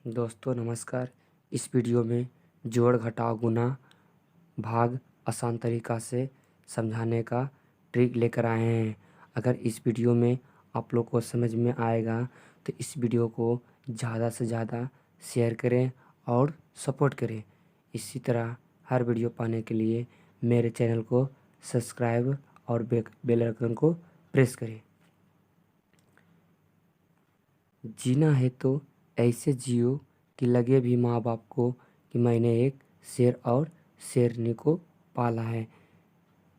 दोस्तों नमस्कार। इस वीडियो में जोड़ घटाव गुणा भाग आसान तरीका से समझाने का ट्रिक लेकर आए हैं। अगर इस वीडियो में आप लोग को समझ में आएगा तो इस वीडियो को ज़्यादा से ज़्यादा शेयर करें और सपोर्ट करें। इसी तरह हर वीडियो पाने के लिए मेरे चैनल को सब्सक्राइब और बेल आइकन को प्रेस करें। जीना है तो ऐसे जियो कि लगे भी माँ बाप को कि मैंने एक शेर और शेरनी को पाला है।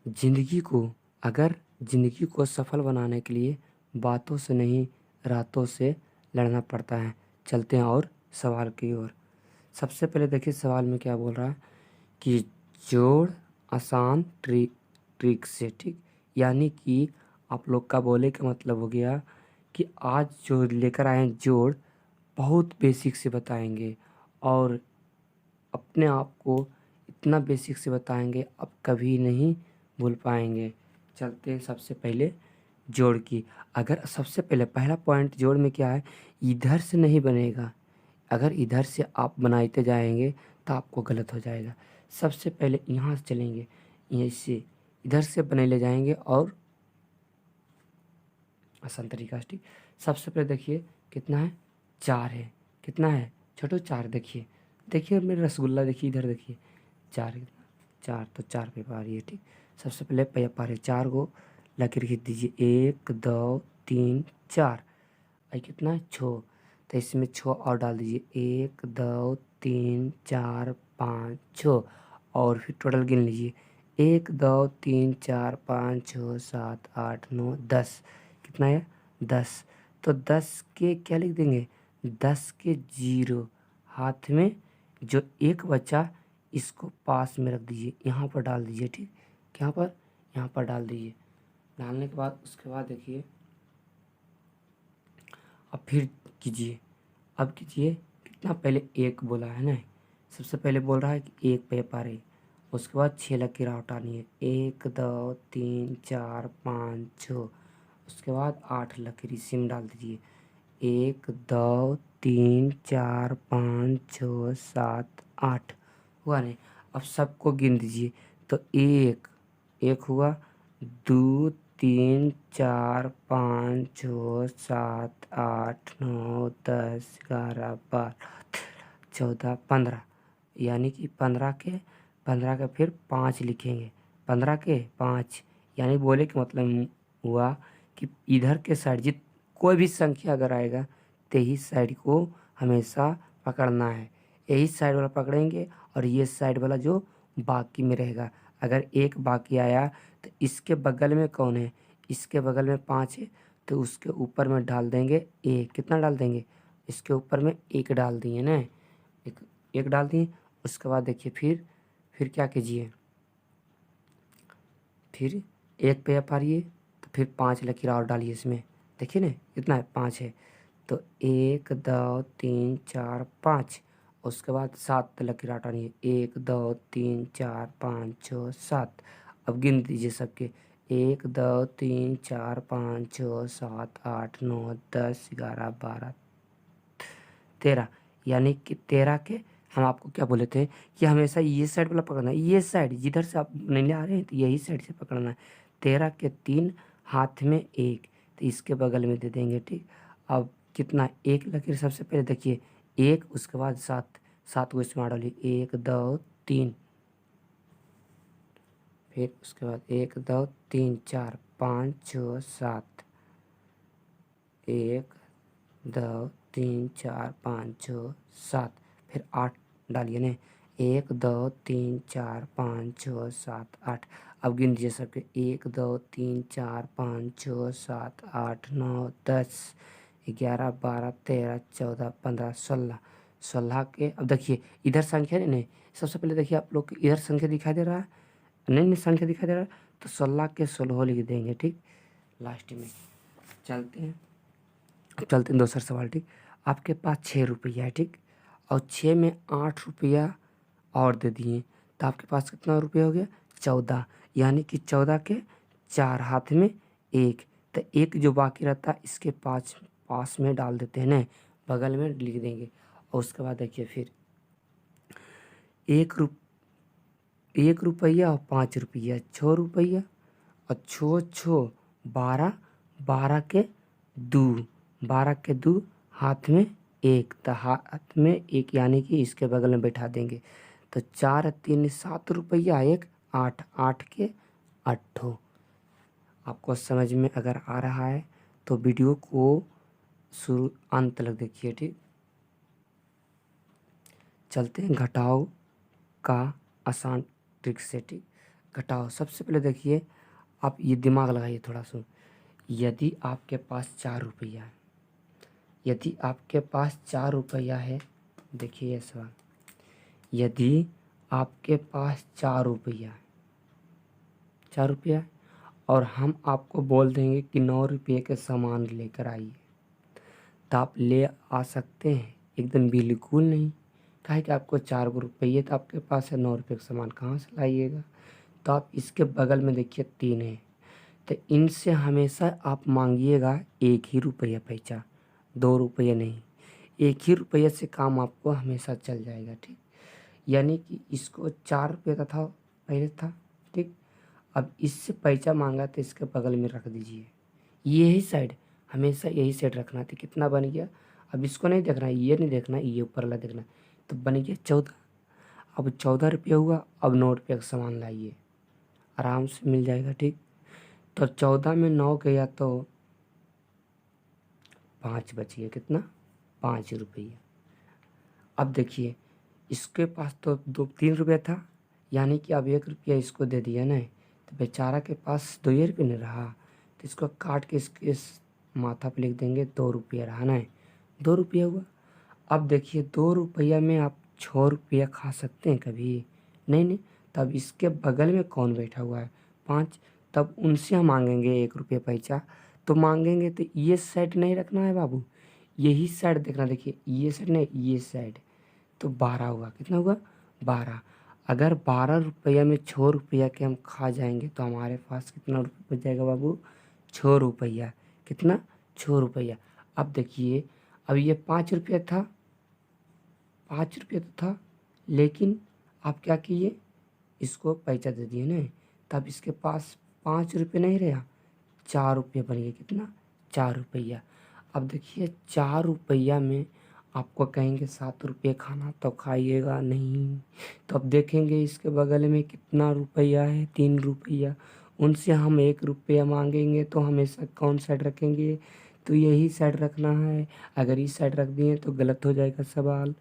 जिंदगी को सफल बनाने के लिए बातों से नहीं रातों से लड़ना पड़ता है। चलते हैं और सवाल की ओर। सबसे पहले देखिए सवाल में क्या बोल रहा है कि जोड़ आसान ट्रिक से, ठीक। यानी कि आप लोग का बोले का मतलब हो गया कि आज जो लेकर आए हैं जोड़ बहुत बेसिक से बताएंगे और अपने आप को इतना बेसिक से बताएंगे अब कभी नहीं भूल पाएंगे। चलते हैं सबसे पहले जोड़ की। अगर सबसे पहले पहला पॉइंट जोड़ में क्या है, इधर से नहीं बनेगा। अगर इधर से आप बनाते जाएंगे तो आपको गलत हो जाएगा। सबसे पहले यहाँ से चलेंगे, यहीं से इधर से बने ले जाएंगे और आसान तरीका से, ठीक। सबसे पहले देखिए कितना है, 4 है। कितना है छोटो, 4। देखिए मेरे रसगुल्ला देखिए, इधर देखिए 4 कितना, 4 तो 4 पे पा रही है, ठीक। सबसे पहले पा रहे 4 को लकीर खींच दीजिए, 1 2 3 4। आई कितना है 6, तो इसमें 6 और डाल दीजिए, 1 2 3 4 5 6 और फिर टोटल गिन लीजिए, 1 2 3 4 5 6 7 8 9 10। कितना है 10। तो 10 के क्या लिख देंगे, 10 के 0 हाथ में जो एक बचा इसको पास में रख दीजिए, यहाँ पर डाल दीजिए, ठीक। यहाँ पर डाल दीजिए। डालने के बाद उसके बाद देखिए अब फिर कीजिए। अब कीजिए कितना, पहले 1 बोला है ना, सबसे पहले बोल रहा है कि 1 पे पा रहे। उसके बाद 6 लकीर हटानी है, 1 2 3 4 5 6। उसके बाद 8 लकीर इसी में डाल दीजिए, 1 2 3 4 5 6 7 8। हुआ नहीं। अब सबको गिन दीजिए, तो 1 हुआ, 2 3 4 5 6 7 8 9 10 11 12 13 14 15। यानी कि 15 के फिर 5 लिखेंगे, 15 के 5। यानी बोले कि मतलब हुआ कि इधर के साइड जित कोई भी संख्या अगर आएगा तो ही साइड को हमेशा पकड़ना है। यही साइड वाला पकड़ेंगे और ये साइड वाला जो बाकी में रहेगा। अगर 1 बाकी आया तो इसके बगल में कौन है, इसके बगल में 5 है, तो उसके ऊपर में डाल देंगे 1। कितना डाल देंगे, इसके ऊपर में 1 डाल दिए ना, एक डाल दिए। उसके बाद देखिए फिर क्या कीजिए, फिर 1 पे पा रही है तो फिर 5 लकीर और डालिए इसमें। देखिए ना कितना है, 5 है। तो 1 2 3 4 5। उसके बाद 7 लकीर हटानी है, 1 2 3 4 5 6 7। अब गिन दीजिए सबके, 1 2 3 4 5 6 7 8 9 10 11 12 13। यानी कि 13 के हम आपको क्या बोले थे कि हमेशा ये साइड वाला पकड़ना है, ये साइड जिधर से आप नहीं आ रहे हैं तो यही साइड से पकड़ना है। 13 के 3 हाथ में 1, तो इसके बगल में दे देंगे, ठीक। अब कितना, 1 लकीर सबसे पहले देखिए 1, उसके बाद 7, 7 को इसमें डालिए, 1 2 3। फिर उसके बाद 1 2 3 4 5 6 7, 1 2 3 4 5 6 7। फिर 8 डालिए ने, 1 2 3 4 5 6 7 8। अब गिन दीजिए सबके, 1 2 3 4 5 6 7 8 9 10 11 12 13 14 15 16। 16 के अब देखिए इधर संख्या नहीं, सबसे पहले देखिए आप लोग इधर संख्या दिखाई दे रहा है, नहीं संख्या दिखाई दे रहा है, तो 16 के 16 लिख देंगे, ठीक। लास्ट में चलते हैं, अब चलते हैं दूसरा सवाल, ठीक। आपके पास 6 रुपया है, ठीक, और 6 में 8 रुपया और दे दिए तो आपके पास कितना रुपया हो गया, 14। यानी कि 14 के 4 हाथ में 1, तो 1 जो बाकी रहता है इसके पास में डाल देते हैं ना, बगल में लिख देंगे। और उसके बाद देखिए फिर 1 रुपया और 5 रुपया, 6 रुपया और 6 6 12, 12 के 2 हाथ में 1, तो हाथ में 1 यानी कि इसके बगल में बैठा देंगे। तो 4 3 7 रुपया, 1 8, 8 के 8। आपको समझ में अगर आ रहा है तो वीडियो को शुरू अंत तक देखिए, ठीक। चलते हैं घटाओ का आसान ट्रिक से, ठीक। घटाओ सबसे पहले देखिए, आप ये दिमाग लगाइए थोड़ा सा। यदि आपके पास 4 रुपया है, यदि आपके पास 4 रुपया है, देखिए ये सवाल, यदि आपके पास 4 रुपया है, 4 रुपया है, और हम आपको बोल देंगे कि 9 रुपये के सामान लेकर आइए, तो आप ले आ सकते हैं? एकदम बिल्कुल नहीं। काहे कि आपको 4 रुपये तो आपके पास है, 9 रुपये का सामान कहाँ से लाइएगा। तो आप इसके बगल में देखिए 3 है, तो इनसे हमेशा आप मांगिएगा 1 ही रुपया पैसा, 2 रुपये नहीं। 1 ही रुपये से काम आपको हमेशा चल जाएगा, ठीक। यानी कि इसको 4 रुपये का था पहले था, ठीक। अब इससे पैसा मांगा तो इसके बगल में रख दीजिए, यही साइड, हमेशा यही साइड रखना। तो कितना बन गया, अब इसको नहीं देखना, ये नहीं देखना, ये ऊपर वाला देखना। तो बन गया 14। अब 14 रुपया हुआ, अब 9 रुपये का सामान लाइए, आराम से मिल जाएगा, ठीक। तो 14 में 9 गया तो 5 बच गया, कितना, 5 रुपया। अब देखिए इसके पास तो 3 रुपया था, यानी कि अब 1 रुपया इसको दे दिया ना, तो बेचारा के पास 2 रुपये नहीं रहा, तो इसको काट के इसके माथा पे लिख देंगे 2 रुपया रहा ना, 2 रुपया हुआ। अब देखिए 2 रुपया में आप 6 रुपया खा सकते हैं कभी? नहीं नहीं। तब इसके बगल में कौन बैठा हुआ है, 5, तब उनसे हम मांगेंगे 1 रुपया पैसा। तो मांगेंगे तो ये साइड नहीं रखना है बाबू, यही साइड देखना। देखिए ये साइड नहीं, ये साइड। तो 12 हुआ, कितना हुआ, 12। अगर 12 रुपया में 6 रुपया के हम खा जाएंगे तो हमारे पास कितना रुपया बच जाएगा बाबू, 6 रुपया। कितना, 6 रुपया। अब देखिए, अब ये 5 रुपया था, 5 रुपया तो था, लेकिन आप क्या किए, इसको पैसा दे दिए ना, तब इसके पास 5 रुपये नहीं रहा, 4 रुपया बन गया, कितना, 4 रुपया। अब देखिए 4 रुपया में आपको कहेंगे 7 रुपये खाना, तो खाइएगा नहीं। तो अब देखेंगे इसके बगल में कितना रुपया है, 3 रुपया। उनसे हम 1 रुपया मांगेंगे तो हमेशा कौन साइड रखेंगे, तो यही साइड रखना है। अगर इस साइड रख दिए तो गलत हो जाएगा सवाल।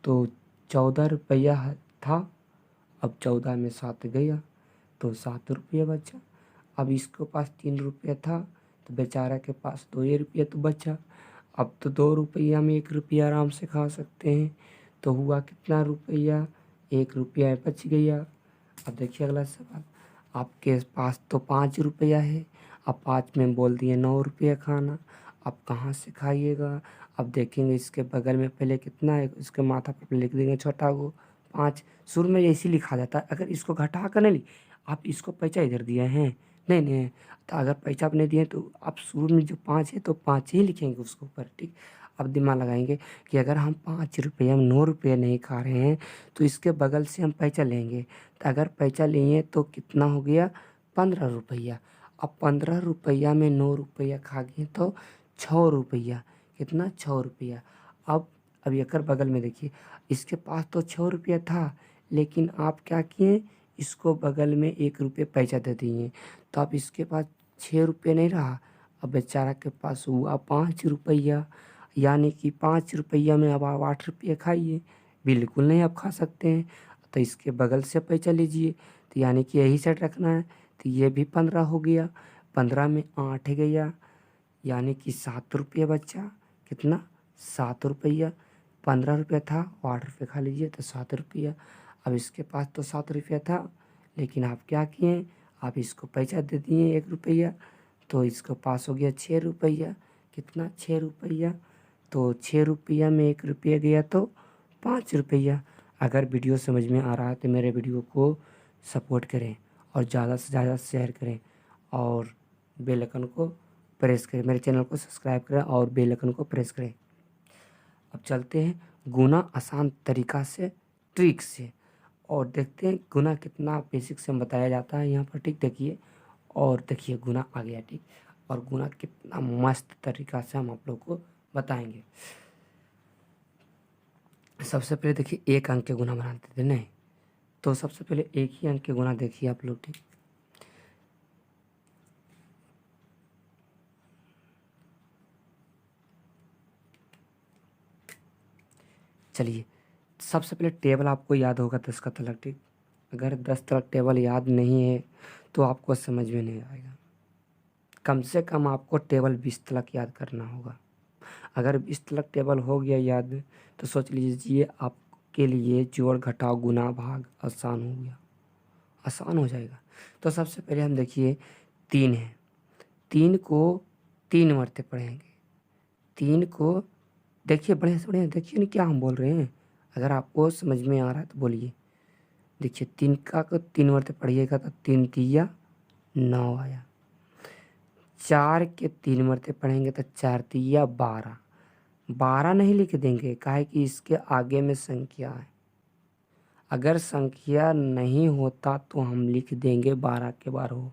तो 14 रुपया था, अब 14 में 7 गया तो 7 रुपया बचा। अब इसके पास 3 रुपया था, तो बेचारा के पास 2 रुपया तो बचा। अब तो 2 रुपया में 1 रुपया आराम से खा सकते हैं। तो हुआ कितना रुपया, 1 रुपया बच गया। अब देखिए अगला सवाल, आपके पास तो 5 रुपया है, अब 5 में बोल दिए 9 रुपया खाना, अब कहाँ से खाइएगा। अब देखेंगे इसके बगल में पहले कितना है, इसके माथा पर लिख देंगे छोटा को 5। शुरू में ऐसे लिखा जाता है, अगर इसको घटा कर नहीं, आप इसको पैसा इधर दिए हैं, नहीं नहीं, तो अगर पैसा आप नहीं दिए तो आप शुरू में जो 5 है तो 5 ही लिखेंगे उसके ऊपर, ठीक। अब दिमाग लगाएंगे कि अगर हम 5 रुपया में 9 रुपया नहीं खा रहे हैं तो इसके बगल से हम पैसा लेंगे, तो अगर पैसा लिए तो कितना हो गया, 15 रुपया। अब 15 रुपया में 9 रुपया खा गए तो 6 रुपया, कितना, 6 रुपया। अब एकर बगल में देखिए, इसके पास तो 6 रुपया था, लेकिन आप क्या किए, इसको बगल में 1 रुपया पैसा दे दिए, तो अब इसके पास 6 रुपया नहीं रहा। अब बेचारा के पास हुआ 5 रुपया, यानी कि 5 रुपया में अब आप 8 रुपया खाइए, बिल्कुल नहीं आप खा सकते हैं। तो इसके बगल से पैसा लीजिए, तो यानी कि यही सेट रखना है। तो ये भी 15 हो गया, 15 में 8 गया, यानी कि 7 रुपया बचा, कितना, 7 रुपया। 15 रुपया था और 8 रुपया खा लीजिए तो 7 रुपया। अब इसके पास तो 7 रुपया था, लेकिन आप क्या किए, आप इसको पैसा दे दिए 1 रुपया, तो इसके पास हो गया 6 रुपया, कितना, 6 रुपया। तो 6 रुपया में 1 रुपया गया तो 5 रुपया। अगर वीडियो समझ में आ रहा है तो मेरे वीडियो को सपोर्ट करें और ज़्यादा से ज़्यादा शेयर करें और बेल आइकन को प्रेस करें, मेरे चैनल को सब्सक्राइब करें और बेल आइकन को प्रेस करें। अब चलते हैं गुना आसान तरीका से, ट्रिक से। और देखते हैं गुना कितना बेसिक से बताया जाता है यहाँ पर, ठीक। देखिए और देखिए गुना आ गया, ठीक। और गुना कितना मस्त तरीका से हम आप लोग को बताएंगे। सबसे पहले देखिए एक अंक के गुना बनाते थे, नहीं तो सबसे पहले एक ही अंक के गुना देखिए आप लोग, ठीक। चलिए सबसे पहले टेबल आपको याद होगा 10 का तलक, ठीक। अगर 10 तलक टेबल याद नहीं है तो आपको समझ में नहीं आएगा। कम से कम आपको टेबल 20 तलक याद करना होगा। अगर 20 तलक टेबल हो गया याद तो सोच लीजिए आपके लिए जोड़ घटाव गुना भाग आसान हो गया, आसान हो जाएगा। तो सबसे पहले हम देखिए 3 है, 3 को 3 मरते पढ़ेंगे। 3 को देखिए बढ़िया से बढ़िया देखिए नहीं क्या हम बोल रहे हैं। अगर आपको समझ में आ रहा है तो बोलिए। देखिए 3 का को 3 मरते पढ़िएगा तो 3 तिया 9 आया। 4 के 3 मरते पढ़ेंगे तो 4 तिया 12। 12 नहीं लिख देंगे, काहे कि इसके आगे में संख्या है। अगर संख्या नहीं होता तो हम लिख देंगे 12 के 12।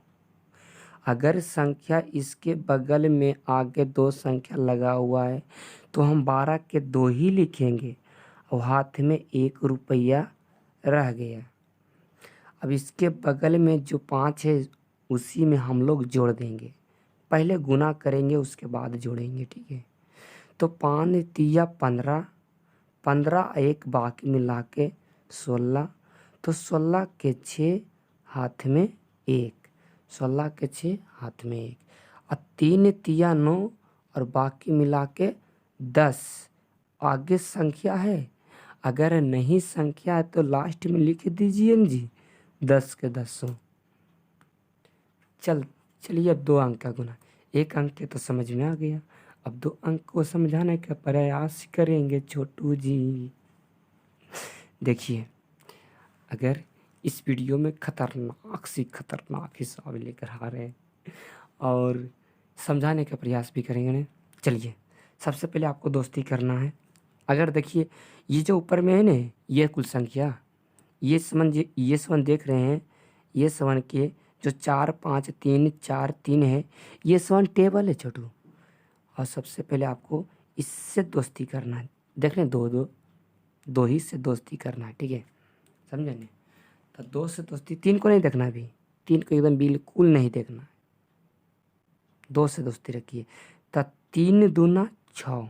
अगर संख्या इसके बगल में आगे 2 संख्या लगा हुआ है तो हम 12 के 2 ही लिखेंगे और हाथ में 1 रुपया रह गया। अब इसके बगल में जो 5 है उसी में हम लोग जोड़ देंगे। पहले गुना करेंगे उसके बाद जोड़ेंगे, ठीक है। तो 5 तिया 15, 15 एक बाकी मिला के 16, तो 16 के 6 हाथ में 1, 16 के 6 हाथ में 1, और 3 तिया 9 और बाकी मिला के 10। आगे संख्या है, अगर नहीं संख्या है तो लास्ट में लिख दीजिए न जी 10 के 10। चलिए अब 2 अंक का गुना, 1 अंक के तो समझ में आ गया। अब 2 अंक को समझाने का प्रयास करेंगे छोटू जी। देखिए अगर इस वीडियो में खतरनाक हिसाब लेकर आ रहे हैं और समझाने का प्रयास भी करेंगे ना। चलिए सबसे पहले आपको दोस्ती करना है। अगर देखिए ये जो ऊपर में है ना, ये कुल संख्या, ये समन देख रहे हैं, ये समन के जो 4 5 3 4 3 है, ये समन टेबल है छोटू। और सबसे पहले आपको इससे दोस्ती करना है। देख रहे हैं 2 2 2 ही से दोस्ती करना है, ठीक है, समझे नहीं। तो 2 से दोस्ती, 3 को नहीं देखना अभी, 3 को एकदम बिल्कुल नहीं देखना है, 2 से दोस्ती रखिए। तो 3 दूना 6,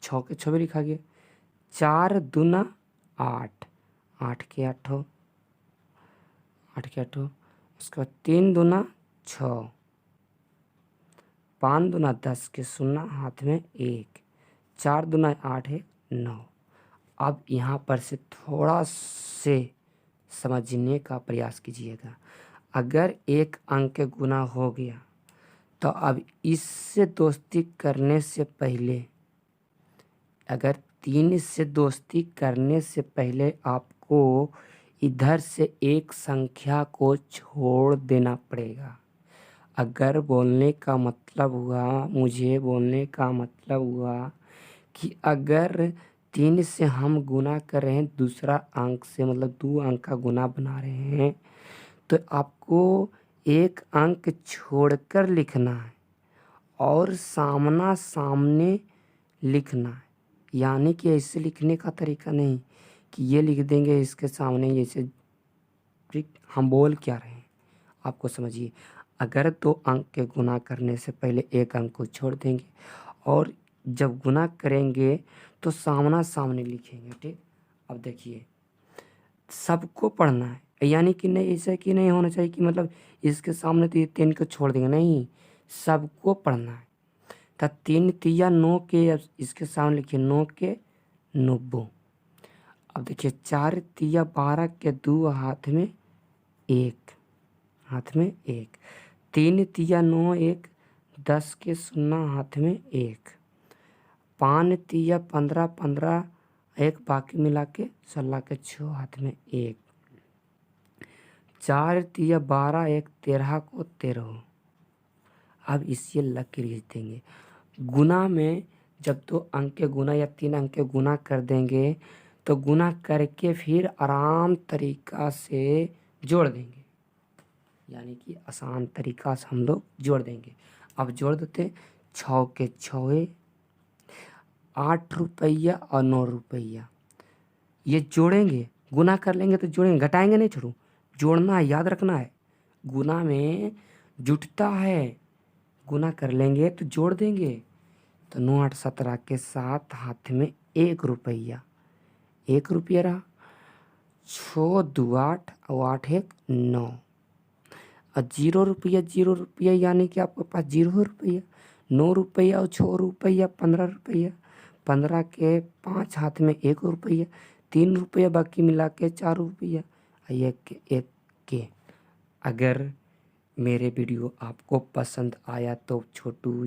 6 के 6 भी लिखा गया। 4 दूना 8, 8 के 8, 8 के 8। उसके बाद 3 दूना 6, 5 दूना 10 के 0 हाथ में 1, 4 दूना 8 है 9। अब यहाँ पर से थोड़ा से समझने का प्रयास कीजिएगा। अगर 1 अंक के गुना हो गया तो अब इससे दोस्ती करने से पहले, अगर 3 से दोस्ती करने से पहले आपको इधर से एक संख्या को छोड़ देना पड़ेगा। अगर बोलने का मतलब हुआ, मुझे बोलने का मतलब हुआ कि अगर 3 से हम गुना कर रहे हैं दूसरा अंक से, मतलब 2 अंक का गुना बना रहे हैं, तो आपको 1 अंक छोड़कर लिखना है और सामना सामने लिखना है। यानी कि ऐसे लिखने का तरीका नहीं कि ये लिख देंगे इसके सामने, जैसे हम बोल क्या रहे हैं आपको समझिए। अगर 2 अंक के गुना करने से पहले 1 अंक को छोड़ देंगे और जब गुना करेंगे तो सामना सामने लिखेंगे, ठीक। अब देखिए सबको पढ़ना है, यानी कि नहीं ऐसा कि नहीं होना चाहिए कि मतलब इसके सामने तो ये 3 को छोड़ देंगे, नहीं, सबको पढ़ना है। तो 3 तिया 9 के, अब इसके सामने लिखिए 9 के 90। अब देखिए 4 तिया 12 के 2 हाथ में 1, हाथ में 1, 3 तिया 9 1, 10 के 0 हाथ में 1, 5 तिया 15 15 एक बाकी मिला के 16 के 6 हाथ में 1, 4 तिया 12 1 13 को 13। अब इसे लकीर खींच देंगे। गुना में जब 2 अंक के गुना या 3 अंक के गुना कर देंगे तो गुना करके फिर आराम तरीका से जोड़ देंगे, यानी कि आसान तरीका से हम लोग जोड़ देंगे। अब जोड़ देते, 6 के 6, 8 रुपया और 9 रुपया। ये जोड़ेंगे, गुना कर लेंगे तो जोड़ेंगे, घटाएंगे नहीं छोड़ू, जोड़ना है, याद रखना है। गुना में जुटता है, गुना कर लेंगे तो जोड़ देंगे। तो 9 8 17 के साथ हाथ में 1 रुपया, 1 रुपया रहा। 6 2 8 और 8 1 9 और 0 रुपया, 0 रुपया, यानी कि आपके पास 0 रुपया। 9 रुपया और 6 रुपया 15 रुपया। 15 के 5 हाथ में 1 रुपया, 3 रुपया बाकी मिला के 4 रुपया और 1 के। अगर मेरे वीडियो आपको पसंद आया तो छोटू,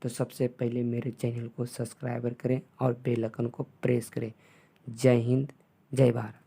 तो सबसे पहले मेरे चैनल को सब्सक्राइबर करें और बेल आइकन को प्रेस करें। जय हिंद, जय भारत।